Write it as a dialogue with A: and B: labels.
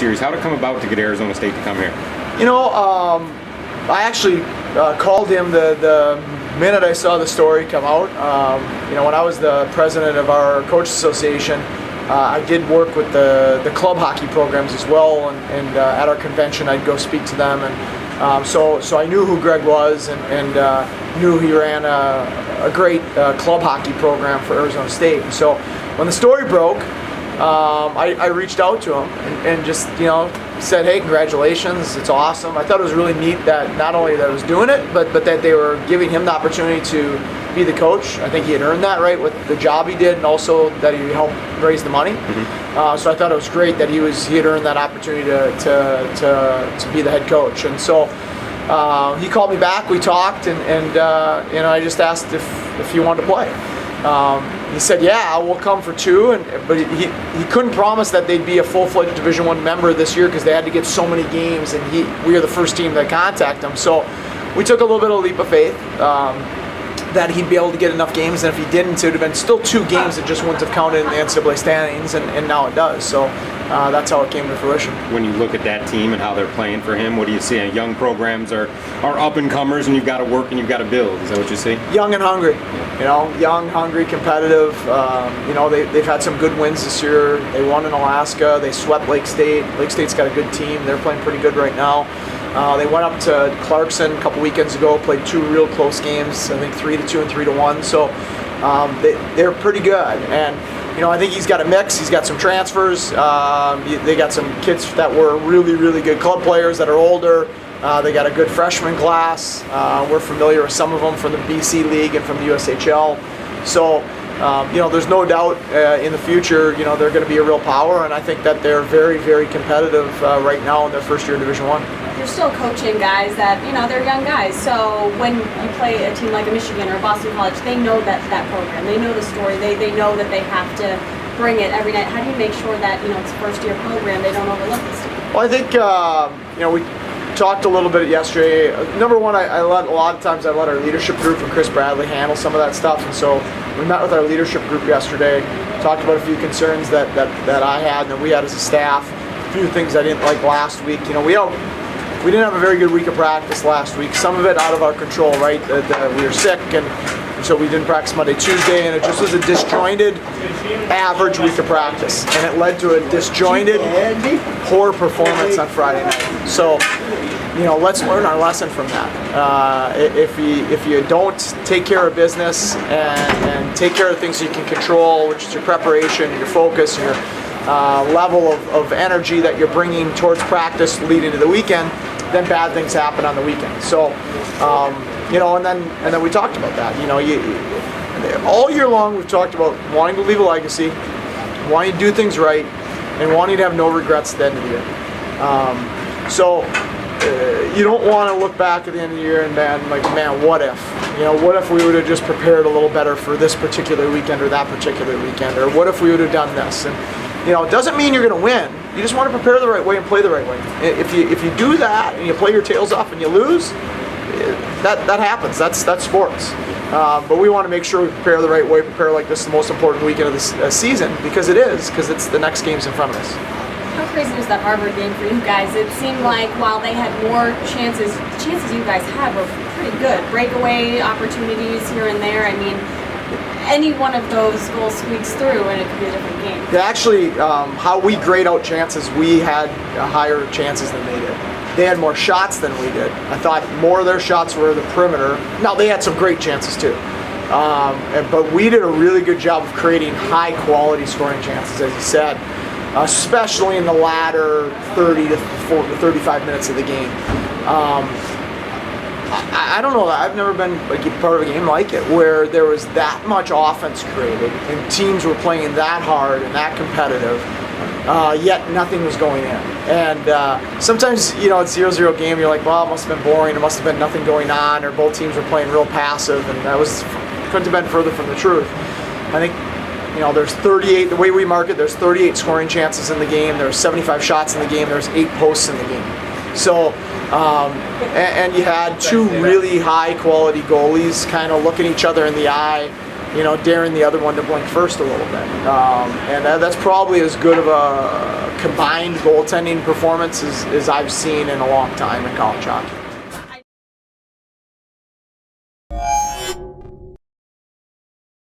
A: series. How did it come about to get Arizona State to come here?
B: I actually called him the minute I saw the story come out. When I was the president of our Coaches Association, I did work with the club hockey programs as well, and at our convention I'd go speak to them, and so I knew who Greg was, and knew he ran a great club hockey program for Arizona State. And so when the story broke, I reached out to him and just said, hey, congratulations, it's awesome. I thought it was really neat that not only that I was doing it, but that they were giving him the opportunity to be the coach. I think he had earned that, right, with the job he did, and also that he helped raise the money. Mm-hmm. So I thought it was great that he had earned that opportunity to be the head coach. And so he called me back, we talked, and I just asked if he wanted to play. He said, yeah, we'll come for 2, but he couldn't promise that they'd be a full-fledged Division I member this year because they had to get so many games, and we were the first team to contact him. So we took a little bit of a leap of faith that he'd be able to get enough games, and if he didn't, it would have been still 2 games that just wouldn't have counted in the NCAA standings, and now it does. So that's how it came to fruition.
A: When you look at that team and how they're playing for him, what do you see? Young programs are up-and-comers, and you've got to work and you've got to build. Is that what you see?
B: Young and hungry. Young, hungry, competitive. They've had some good wins this year. They won in Alaska. They swept Lake State. Lake State's got a good team. They're playing pretty good right now. They went up to Clarkson a couple weekends ago, played 2 real close games, I think 3-2 and 3-1. So they're pretty good. And I think he's got a mix. He's got some transfers. They got some kids that were really, really good club players that are older. They got a good freshman class. We're familiar with some of them from the BC League and from the USHL. So, there's no doubt in the future, they're going to be a real power, and I think that they're very, very competitive right now in their first year of Division I.
C: You're still coaching guys that, they're young guys. So when you play a team like a Michigan or a Boston College, they know that program. They know the story. They know that they have to bring it every night. How do you make sure that, it's a first-year program, they don't overlook this team?
B: Well, I think, we talked a little bit yesterday. Number one, a lot of times I let our leadership group and Chris Bradley handle some of that stuff, and so we met with our leadership group yesterday, talked about a few concerns that I had and that we had as a staff, a few things I didn't like last week. We didn't have a very good week of practice last week. Some of it out of our control, right? We were sick, and so we didn't practice Monday, Tuesday, and it just was a disjointed, average week of practice, and it led to a disjointed, poor performance on Friday night. So, let's learn our lesson from that. If you don't take care of business and take care of things you can control, which is your preparation, your focus, your level of energy that you're bringing towards practice leading to the weekend, then bad things happen on the weekend. So, and then we talked about that. All year long we've talked about wanting to leave a legacy, wanting to do things right, and wanting to have no regrets at the end of the year. So you don't want to look back at the end of the year and man, what if? What if we would have just prepared a little better for this particular weekend or that particular weekend, or what if we would have done this? And it doesn't mean you're going to win. You just want to prepare the right way and play the right way. If you do that and you play your tails off and you lose, that happens. That's sports. But we want to make sure we prepare the right way, prepare like this is the most important weekend of the season, because it's the next game's in front of us.
C: How crazy was that Harvard game for you guys? It seemed like while they had more chances you guys had were pretty good. Breakaway opportunities here and there. I mean, any one of those goals squeaks through and it could be a different game.
B: Yeah, actually, how we grade out chances, we had higher chances than they did. They had more shots than we did. I thought more of their shots were the perimeter. Now, they had some great chances too. But we did a really good job of creating high-quality scoring chances, as you said, especially in the latter 30 to 35 minutes of the game. I don't know. I've never been part of a game like it where there was that much offense created and teams were playing that hard and that competitive, yet nothing was going in. And sometimes, it's 0-0 game. You're like, well, it must have been boring. It must have been nothing going on, or both teams were playing real passive, and couldn't have been further from the truth. I think, there's 38. The way we mark it, there's 38 scoring chances in the game. There's 75 shots in the game. There's 8 posts in the game. So. And you had 2 really high quality goalies kind of looking each other in the eye daring the other one to blink first a little bit. And that's probably as good of a combined goaltending performance as I've seen in a long time in college hockey.